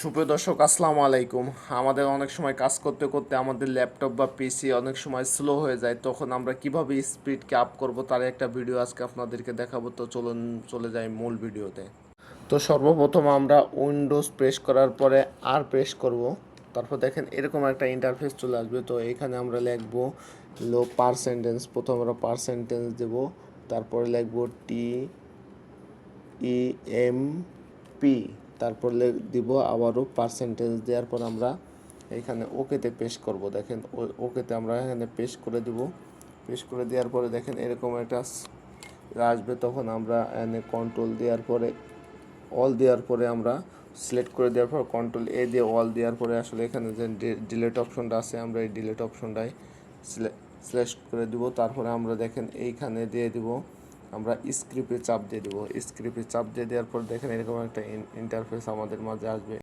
সুপ্রিয় দর্শক, আসসালামু আলাইকুম। আমাদের অনেক সময় কাজ করতে করতে আমাদের ল্যাপটপ বা পিসি অনেক সময় স্লো হয়ে যায়, তখন আমরা কিভাবে স্পিডকে আপ করব তার একটা ভিডিও আজকে আপনাদেরকে দেখাবো। তো চলুন চলে যাই মূল ভিডিওতে। তো সর্বপ্রথম আমরা উইন্ডোজ প্রেস করার পরে আর প্রেস করব। তারপর দেখেন এরকম একটা ইন্টারফেস চলে আসবে। তো এখানে আমরা লিখবো লো পার্সেন্টেজ, প্রথম আমরা পার্সেন্টেজ দেব, তারপরে লিখবো TEMP, তারপর দিব আবারও পার্সেন্টেজ দেওয়ার পর আমরা এখানে ওকেতে পেস্ট করব। দেখেন ওকেতে আমরা এখানে পেস্ট করে দিব। পেস্ট করে দেওয়ার পরে দেখেন এরকম একটা আসবে, তখন আমরা এখানে কন্ট্রোল দেওয়ার পরে অল দেওয়ার পরে আমরা সিলেক্ট করে দেওয়ার পর কন্ট্রোল এ দিয়ে অল দেওয়ার পরে আসলে এখানে যে ডিলিট অপশনটা আছে, আমরা এই ডিলিট অপশনটাই সিলেক্ট করে দিব। তারপরে আমরা দেখেন এইখানে দিয়ে দিব, আমরা স্ক্রিপ্টে চাপ দিয়ে দিব। স্ক্রিপ্টে চাপ দিয়ে দেওয়ার পর দেখেন এরকম একটা ইন্টারফেস আমাদের মাঝে আসবে।